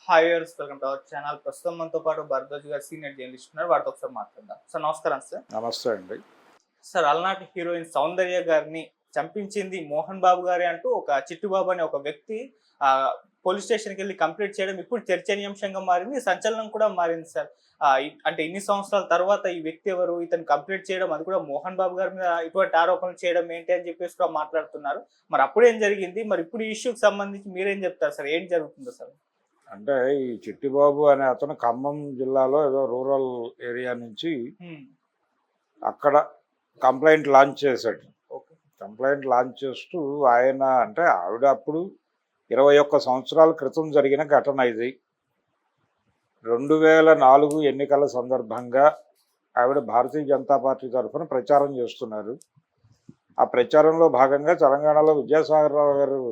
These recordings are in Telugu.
Hi viewers, welcome to our channel. ప్రస్తుతం మనతో పాటు భరద్వాజ్ గారు సీనియర్ జర్నలిస్ట్ ఉన్నారు. వారితో ఒకసారి మాట్లాడదాం. సార్ నమస్కారం. సార్ నమస్తే అండి. సార్ అలనాటి హీరోయిన్ సౌందర్య గారిని చంపించింది మోహన్ బాబు గారే అంటూ ఒక చిట్టుబాబు అనే ఒక వ్యక్తి పోలీస్ స్టేషన్కి వెళ్ళి కంప్లైంట్ చేయడం ఇప్పుడు చర్చనీయాంశంగా మారింది, సంచలనం కూడా మారింది. సార్ అంటే ఇన్ని సంవత్సరాల తర్వాత ఈ వ్యక్తి ఎవరు, ఇతను కంప్లైంట్ చేయడం, అది కూడా మోహన్ బాబు గారి మీద ఇటువంటి ఆరోపణలు చేయడం ఏంటి అని చెప్పేసి కూడా మాట్లాడుతున్నారు. మరి అప్పుడేం జరిగింది, మరి ఇప్పుడు ఈ ఇష్యూకి సంబంధించి మీరేం చెప్తారు సార్? ఏం జరుగుతుందో సార్? అంటే ఈ చిట్టిబాబు అనే అతను ఖమ్మం జిల్లాలో ఏదో రూరల్ ఏరియా నుంచి అక్కడ కంప్లైంట్ లాంచ్ చేశాడు. కంప్లైంట్ లాంచ్ చేస్తూ ఆయన అంటే ఆవిడ అప్పుడు 21 సంవత్సరాల క్రితం జరిగిన ఘటన ఇది. 2004 ఎన్నికల సందర్భంగా ఆవిడ భారతీయ జనతా పార్టీ తరఫున ప్రచారం చేస్తున్నారు. ఆ ప్రచారంలో భాగంగా తెలంగాణలో విద్యాసాగర్ రావు గారు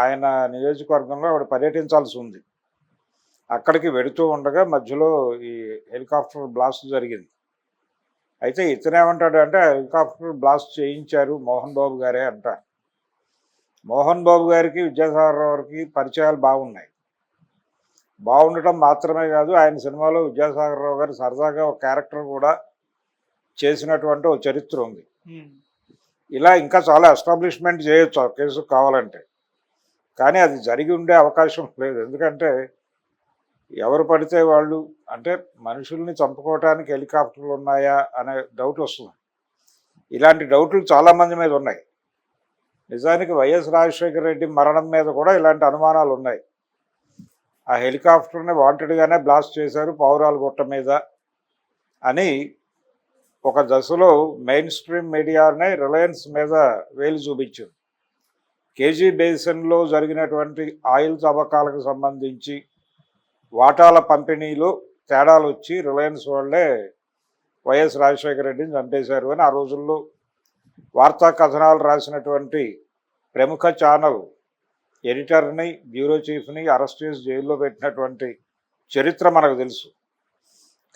ఆయన నియోజకవర్గంలో ఆవిడ పర్యటించాల్సి ఉంది. అక్కడికి వెడుతూ ఉండగా మధ్యలో ఈ హెలికాప్టర్ బ్లాస్ట్ జరిగింది. అయితే ఇతనేమంటాడు అంటే హెలికాప్టర్ బ్లాస్ట్ చేయించారు మోహన్ బాబు గారే అంటారు. మోహన్ బాబు గారికి విద్యాసాగర్ రావుకి పరిచయాలు బాగున్నాయి. బాగుండటం మాత్రమే కాదు, ఆయన సినిమాలో విద్యాసాగర్ రావు గారు సరదాగా ఒక క్యారెక్టర్ కూడా చేసినటువంటి ఒక చరిత్ర ఉంది. ఇలా ఇంకా చాలా ఎస్టాబ్లిష్మెంట్ చేయొచ్చు ఆ కేసు కావాలంటే, కానీ అది జరిగి ఉండే అవకాశం లేదు. ఎందుకంటే ఎవరు పడితే వాళ్ళు అంటే మనుషుల్ని చంపుకోవటానికి హెలికాప్టర్లు ఉన్నాయా అనే డౌట్ వస్తుంది. ఇలాంటి డౌట్లు చాలామంది మీద ఉన్నాయి. నిజానికి వైఎస్ రాజశేఖర రెడ్డి మరణం మీద కూడా ఇలాంటి అనుమానాలు ఉన్నాయి. ఆ హెలికాప్టర్ని వాంటెడ్గానే బ్లాస్ట్ చేశారు పావురాల గుట్ట మీద అని ఒక దశలో మెయిన్ స్ట్రీమ్ మీడియానే రిలయన్స్ మీద వేలు చూపించింది. కేజీ బేసిన్లో జరిగినటువంటి ఆయిల్ తవ్వకాలకు సంబంధించి వాటాల పంపిణీలో తేడాలు వచ్చి రిలయన్స్ వాళ్ళే వైఎస్ రాజశేఖర రెడ్డిని చంపేశారు అని ఆ రోజుల్లో వార్తా కథనాలు రాసినటువంటి ప్రముఖ ఛానల్ ఎడిటర్ని, బ్యూరో చీఫ్ని అరెస్ట్ చేసి జైల్లో పెట్టినటువంటి చరిత్ర మనకు తెలుసు.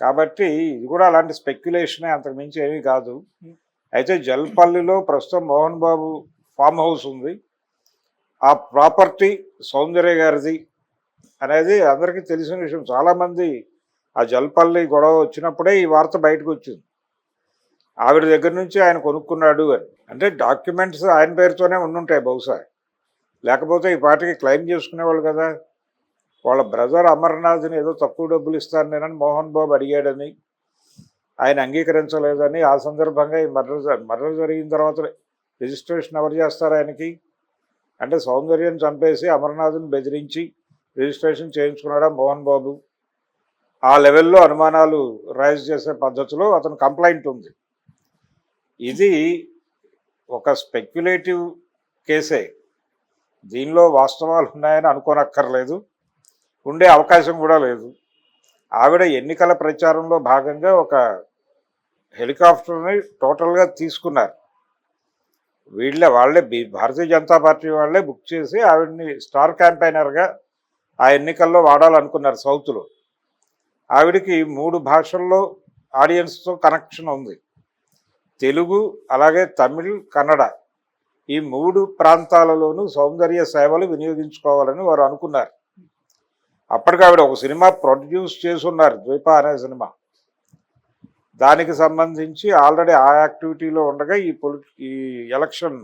కాబట్టి ఇది కూడా అలాంటి స్పెక్యులేషనే, అంతకుమించి ఏమీ కాదు. అయితే జల్పల్లిలో ప్రస్తుతం మోహన్ బాబు ఫామ్ హౌస్ ఉంది. ఆ ప్రాపర్టీ సౌందర్య గారిది అనేది అందరికీ తెలిసిన విషయం. చాలామంది ఆ జల్పల్లి గొడవ వచ్చినప్పుడే ఈ వార్త బయటకు వచ్చింది. ఆవిడ దగ్గర నుంచి ఆయన కొనుక్కున్నాడు అని. అంటే డాక్యుమెంట్స్ ఆయన పేరుతోనే ఉండుంటాయి బహుశా, లేకపోతే ఈ పార్టీకి క్లెయిమ్ చేసుకునేవాళ్ళు కదా. వాళ్ళ బ్రదర్ అమర్నాథ్ని ఏదో తక్కువ డబ్బులు ఇస్తాను నేనని మోహన్ బాబు అడిగాడని, ఆయన అంగీకరించలేదని, ఆ సందర్భంగా ఈ మర్డర్ జరిగిన తర్వాత రిజిస్ట్రేషన్ ఎవరు చేస్తారు ఆయనకి? అంటే సౌందర్యం చంపేసి అమర్నాథ్ని బెదిరించి రిజిస్ట్రేషన్ చేయించుకున్నాడా మోహన్ బాబు? ఆ లెవెల్లో అనుమానాలు రైజ్ చేసే పద్ధతిలో అతను కంప్లైంట్ ఉంది. ఇది ఒక స్పెక్యులేటివ్ కేసే, దీనిలో వాస్తవాలు ఉన్నాయని అనుకోనక్కర్లేదు, ఉండే అవకాశం కూడా లేదు. ఆవిడ ఎన్నికల ప్రచారంలో భాగంగా ఒక హెలికాప్టర్ని టోటల్గా తీసుకున్నారు. వాళ్ళే భారతీయ జనతా పార్టీ వాళ్ళే బుక్ చేసి ఆవిడని స్టార్ క్యాంపెయినర్గా ఆ ఎన్నికల్లో వాడాలనుకున్నారు సౌత్లో. ఆవిడికి 3 భాషల్లో ఆడియన్స్తో కనెక్షన్ ఉంది. తెలుగు, అలాగే తమిళ్, కన్నడ, ఈ 3 ప్రాంతాలలోనూ సౌందర్య సేవలు వినియోగించుకోవాలని వారు అనుకున్నారు. అప్పటికి ఆవిడ ఒక సినిమా ప్రొడ్యూస్ చేసున్నారు, ద్వీప అనే సినిమా. దానికి సంబంధించి ఆల్రెడీ ఆ యాక్టివిటీలో ఉండగా ఈ ఎలక్షన్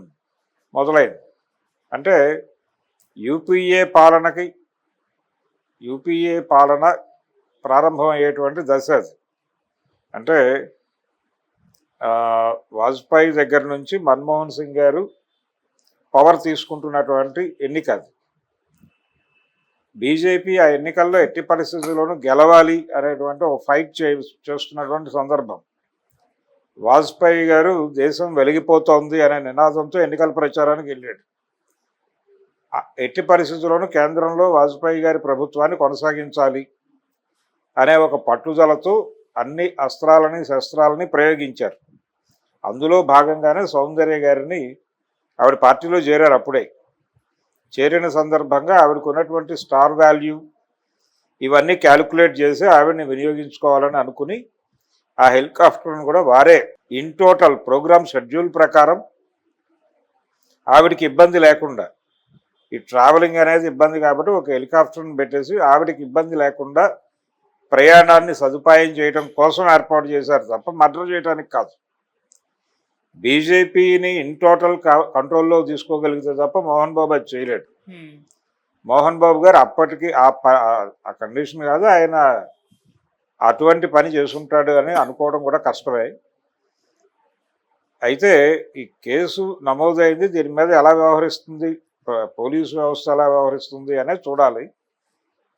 మొదలైంది. అంటే యూపీఏ పాలన ప్రారంభమయ్యేటువంటి దశ అది. అంటే వాజ్పేయి దగ్గర నుంచి మన్మోహన్ సింగ్ గారు పవర్ తీసుకుంటున్నటువంటి ఎన్నిక అది. బీజేపీ ఆ ఎన్నికల్లో ఎట్టి పరిస్థితుల్లోనూ గెలవాలి అనేటువంటి ఒక ఫైట్ చేస్తున్నటువంటి సందర్భం. వాజ్పేయి గారు దేశం వెలిగిపోతోంది అనే నినాదంతో ఎన్నికల ప్రచారానికి వెళ్ళాడు. ఎట్టి పరిస్థితుల్లోనూ కేంద్రంలో వాజ్పేయి గారి ప్రభుత్వాన్ని కొనసాగించాలి అనే ఒక పట్టుదలతో అన్ని అస్త్రాలని శస్త్రాలని ప్రయోగించారు. అందులో భాగంగానే సౌందర్య గారిని ఆవిడ పార్టీలో చేరారు. అప్పుడే చేరిన సందర్భంగా ఆవిడకు ఉన్నటువంటి స్టార్ వాల్యూ ఇవన్నీ క్యాలిక్యులేట్ చేసి ఆవిడని వినియోగించుకోవాలని అనుకుని ఆ హెలికాప్టర్ను కూడా వారే ఇన్ టోటల్ ప్రోగ్రామ్ షెడ్యూల్ ప్రకారం ఆవిడికి ఇబ్బంది లేకుండా ఈ ట్రావెలింగ్ అనేది ఇబ్బంది కాబట్టి ఒక హెలికాప్టర్ని పెట్టేసి ఆవిడకి ఇబ్బంది లేకుండా ప్రయాణాన్ని సదుపాయం చేయడం కోసం ఏర్పాటు చేశారు తప్ప మర్డర్ చేయడానికి కాదు. బీజేపీని ఇన్ టోటల్ కంట్రోల్లో తీసుకోగలిగితే తప్ప మోహన్ బాబు అది చేయలేడు. మోహన్ బాబు గారు అప్పటికి ఆ కండిషన్ కాదు, ఆయన అటువంటి పని చేసుకుంటాడు అని అనుకోవడం కూడా కష్టమే. అయితే ఈ కేసు నమోదైంది, దీని మీద ఎలా వ్యవహరిస్తుంది పోలీసు వ్యవస్థ ఎలా వ్యవహరిస్తుంది అనేది చూడాలి.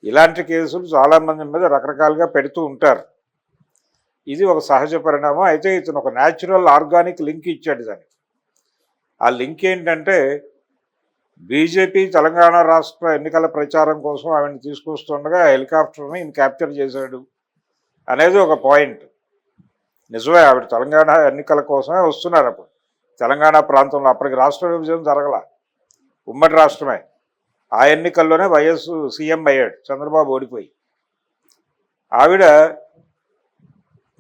ఇలాంటి కేసులు చాలామంది మీద రకరకాలుగా పెడుతూ ఉంటారు. ఇది ఒక సహజ పరిణామం. అయితే ఇతను ఒక న్యాచురల్ ఆర్గానిక్ లింక్ ఇచ్చాడు దానికి. ఆ లింక్ ఏంటంటే బీజేపీ తెలంగాణ రాష్ట్ర ఎన్నికల ప్రచారం కోసం ఆవిడని తీసుకొస్తుండగా హెలికాప్టర్ని ఈయన క్యాప్చర్ చేశాడు అనేది ఒక పాయింట్. నిజమే, ఆవిడ తెలంగాణ ఎన్నికల కోసమే వస్తున్నారు. అప్పుడు తెలంగాణ ప్రాంతంలో అప్పటికి రాష్ట్ర విభజన జరగల, ఉమ్మడి రాష్ట్రమే. ఆ ఎన్నికల్లోనే వైఎస్ సీఎం అయ్యాడు, చంద్రబాబు ఓడిపోయి. ఆవిడ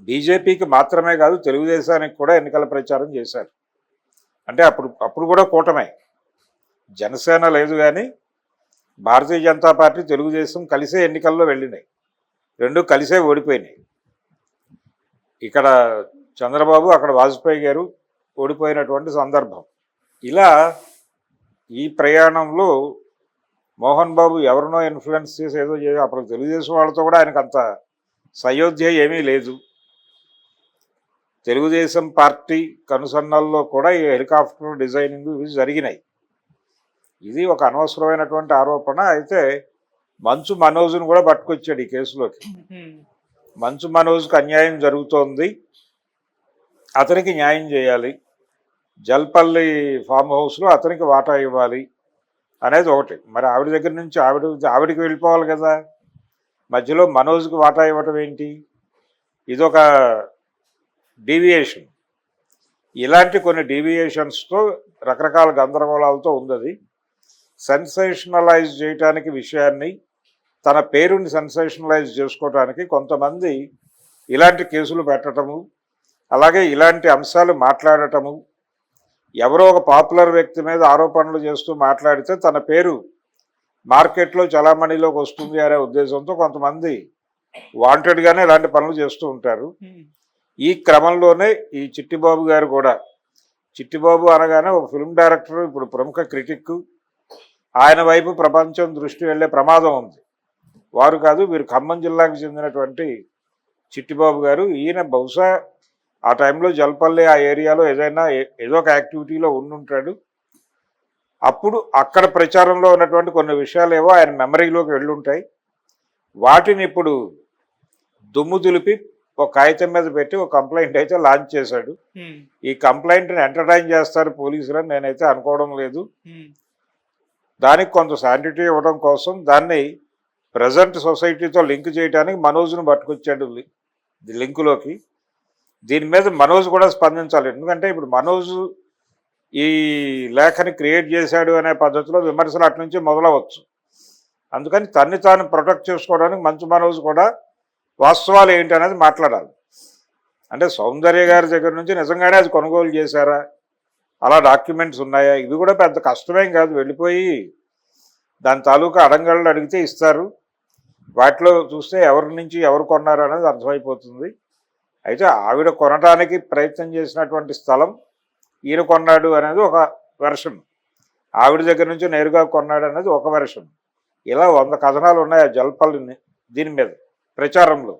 బీజేపీకి మాత్రమే కాదు తెలుగుదేశానికి కూడా ఎన్నికల ప్రచారం చేశారు. అంటే అప్పుడు కూడా కూటమే, జనసేన లేదు కానీ భారతీయ జనతా పార్టీ తెలుగుదేశం కలిసే ఎన్నికల్లో వెళ్ళినాయి, రెండు కలిసే ఓడిపోయినాయి. ఇక్కడ చంద్రబాబు, అక్కడ వాజ్పేయి గారు ఓడిపోయినటువంటి సందర్భం. ఇలా ఈ ప్రయాణంలో మోహన్ బాబు ఎవరినో ఇన్ఫ్లుయెన్స్ చేసి ఏదో చేసి అప్పుడు తెలుగుదేశం వాళ్ళతో కూడా ఆయనకు అంత సయోధ్య ఏమీ లేదు. తెలుగుదేశం పార్టీ కనుసన్నల్లో కూడా ఈ హెలికాప్టర్ డిజైనింగ్ ఇవి జరిగినాయి. ఇది ఒక అనవసరమైనటువంటి ఆరోపణ. అయితే మంచు మనోజ్ను కూడా పట్టుకొచ్చాడు ఈ కేసులోకి. మంచు మనోజ్కి అన్యాయం జరుగుతోంది, అతనికి న్యాయం చేయాలి, జల్పల్లి ఫామ్ హౌస్లో అతనికి వాటా ఇవ్వాలి అనేది ఒకటి. మరి ఆవిడ దగ్గర నుంచి ఆవిడికి వెళ్ళిపోవాలి కదా, మధ్యలో మనోజ్కి వాటా ఇవ్వటం ఏంటి? ఇదొక డీవియేషన్. ఇలాంటి కొన్ని డీవియేషన్స్తో రకరకాల గందరగోళాలతో ఉంది. అది సెన్సేషనలైజ్ చేయటానికి విషయాన్ని, తన పేరుని సెన్సేషనలైజ్ చేసుకోవటానికి కొంతమంది ఇలాంటి కేసులు పెట్టడము, అలాగే ఇలాంటి అంశాలు మాట్లాడటము. ఎవరో ఒక పాపులర్ వ్యక్తి మీద ఆరోపణలు చేస్తూ మాట్లాడితే తన పేరు మార్కెట్లో చలామణిలోకి వస్తుంది అనే ఉద్దేశంతో కొంతమంది వాంటెడ్గానే ఇలాంటి పనులు చేస్తూ ఉంటారు. ఈ క్రమంలోనే ఈ చిట్టిబాబు గారు కూడా, చిట్టిబాబు అనగానే ఒక ఫిల్మ్ డైరెక్టర్, ఇప్పుడు ప్రముఖ క్రిటిక్, ఆయన వైపు ప్రపంచం దృష్టి వెళ్ళే ప్రమాదం ఉంది. వారు కాదు, వీరు ఖమ్మం జిల్లాకు చెందినటువంటి చిట్టిబాబు గారు. ఈయన బహుశా ఆ టైంలో జల్పల్లి ఆ ఏరియాలో ఏదో ఒక యాక్టివిటీలో ఉండుంటాడు. అప్పుడు అక్కడ ప్రచారంలో ఉన్నటువంటి కొన్ని విషయాలు ఏవో ఆయన మెమరీలోకి వెళ్ళుంటాయి. వాటిని ఇప్పుడు దుమ్ము దులిపి ఒక కాగితం మీద పెట్టి ఒక కంప్లైంట్ అయితే లాంచ్ చేశాడు. ఈ కంప్లైంట్ని ఎంటర్టైన్ చేస్తారు పోలీసులని నేనైతే అనుకోవడం లేదు. దానికి కొంత శాంటిటీ ఇవ్వడం కోసం దాన్ని ప్రజెంట్ సొసైటీతో లింక్ చేయడానికి మనోజ్ను పట్టుకొచ్చాడు లింకులోకి. దీని మీద మనోజ్ కూడా స్పందించాలి. ఎందుకంటే ఇప్పుడు మనోజ్ ఈ లేఖని క్రియేట్ చేశాడు అనే పద్ధతిలో విమర్శలు అటు నుంచి మొదలవచ్చు. అందుకని తన్ని తాను ప్రొటెక్ట్ చేసుకోవడానికి మంచు మనోజ్ కూడా వాస్తవాలు ఏంటి అనేది మాట్లాడాలి. అంటే సౌందర్య గారి దగ్గర నుంచి నిజంగానే అది కొనుగోలు చేశారా, అలా డాక్యుమెంట్స్ ఉన్నాయా, ఇది కూడా పెద్ద కష్టమేం కాదు. వెళ్ళిపోయి దాని తాలూకా అడంగళ్ళు అడిగితే ఇస్తారు. వాటిలో చూస్తే ఎవరి నుంచి ఎవరు కొన్నారు అనేది అర్థమైపోతుంది. అయితే ఆవిడ కొనడానికి ప్రయత్నం చేసినటువంటి స్థలం ఈయన కొన్నాడు అనేది ఒక వెర్షన్, ఆవిడ దగ్గర నుంచి నేరుగా కొన్నాడు అనేది ఒక వెర్షన్. ఇలా 100 కథనాలు ఉన్నాయి ఆ జల్పల్లిని దీని మీద ప్రచారంలో.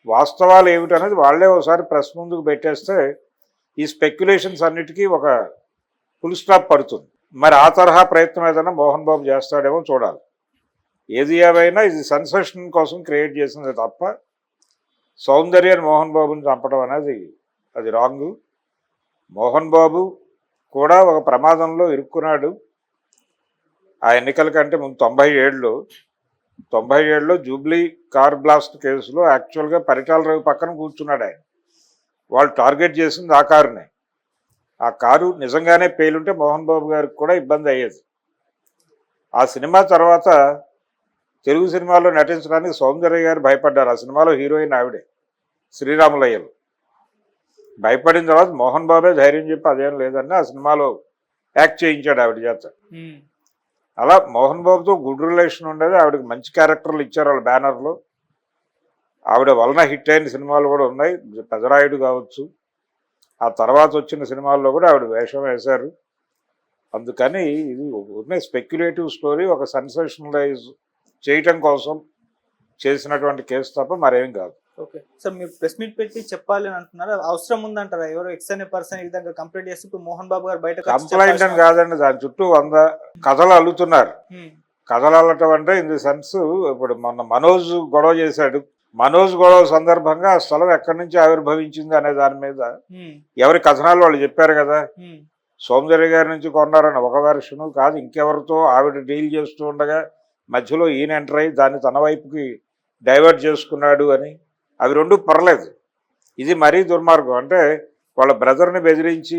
వాస్తవాలు ఏమిటనేది వాళ్లే ఒకసారి ప్రెస్ ముందుకు పెట్టేస్తే ఈ స్పెక్యులేషన్స్ అన్నిటికీ ఒక ఫుల్ స్టాప్ పడుతుంది. మరి ఆ తరహా ప్రయత్నం ఏదైనా మోహన్ బాబు చేస్తాడేమో చూడాలి. ఏది ఏమైనా ఇది సెన్సేషన్ కోసం క్రియేట్ చేసింది తప్ప సౌందర్యాన్ని మోహన్ బాబుని చంపడం అనేది అది రాంగు. మోహన్ బాబు కూడా ఒక ప్రమాదంలో ఇరుక్కున్నాడు. ఆ ఎన్నికల కంటే ముందు 97లో జూబ్లీ కార్ బ్లాస్ట్ కేసులో యాక్చువల్గా పరిటాల రవి పక్కన కూర్చున్నాడు ఆయన. వాళ్ళు టార్గెట్ చేసింది ఆ కారునే. ఆ కారు నిజంగానే పేలుంటే మోహన్ బాబు గారికి కూడా ఇబ్బంది అయ్యేది. ఆ సినిమా తర్వాత తెలుగు సినిమాలో నటించడానికి సౌందర్య గారు భయపడ్డారు. ఆ సినిమాలో హీరోయిన్ ఆవిడే, శ్రీరాములయ్యలు. భయపడిన తర్వాత మోహన్ బాబే ధైర్యం చెప్పి అదేం లేదని ఆ సినిమాలో యాక్ట్ చేయించాడు ఆవిడ చేత. అలా మోహన్ బాబుతో గుడ్ రిలేషన్ ఉండేది. ఆవిడకి మంచి క్యారెక్టర్లు ఇచ్చారు వాళ్ళ బ్యానర్లో. ఆవిడ వలన హిట్ అయిన సినిమాలు కూడా ఉన్నాయి. పెదరాయుడు కావచ్చు, ఆ తర్వాత వచ్చిన సినిమాల్లో కూడా ఆవిడ వేషం వేశారు. అందుకని ఇది ఉన్న స్పెక్యులేటివ్ స్టోరీ, ఒక సెన్సేషనలైజ్ చేయటం కోసం చేసినటువంటి కేసు తప్ప మరేం కాదు. ఓకే సార్, మీరు ప్రెస్ మీట్ పెట్టి చెప్పాలి అని అంటున్నారు, అవసరం ఉందంటారా? ఎవరో ఎక్స్ అనే పర్సన్ ఈ విధంగా కంప్లైంట్ చేస్తే ఇప్పుడు మోహన్ బాబు గారు బయట కంప్లైంట్ అని కాదండి, దాని చుట్టూ 100 కథలు అల్లుతున్నారు. కథలు అల్లటం అంటే ఇన్ ది సెన్స్, ఇప్పుడు మొన్న మనోజ్ గొడవ చేశాడు. మనోజ్ గొడవ సందర్భంగా ఆ స్థలం ఎక్కడి నుంచి ఆవిర్భవించింది అనే దాని మీద ఎవరి కథనాలు వాళ్ళు చెప్పారు కదా. సౌందర్య గారి నుంచి కొన్నారని ఒక వెర్షను కాదు, ఇంకెవరితో ఆవిడ డీల్ చేస్తూ ఉండగా మధ్యలో ఈయన ఎంటర్ అయ్యి దాన్ని తన వైపుకి డైవర్ట్ చేసుకున్నాడు అని. అవి రెండు పర్లేదు. ఇది మరీ దుర్మార్గం. అంటే వాళ్ళ బ్రదర్ని బెదిరించి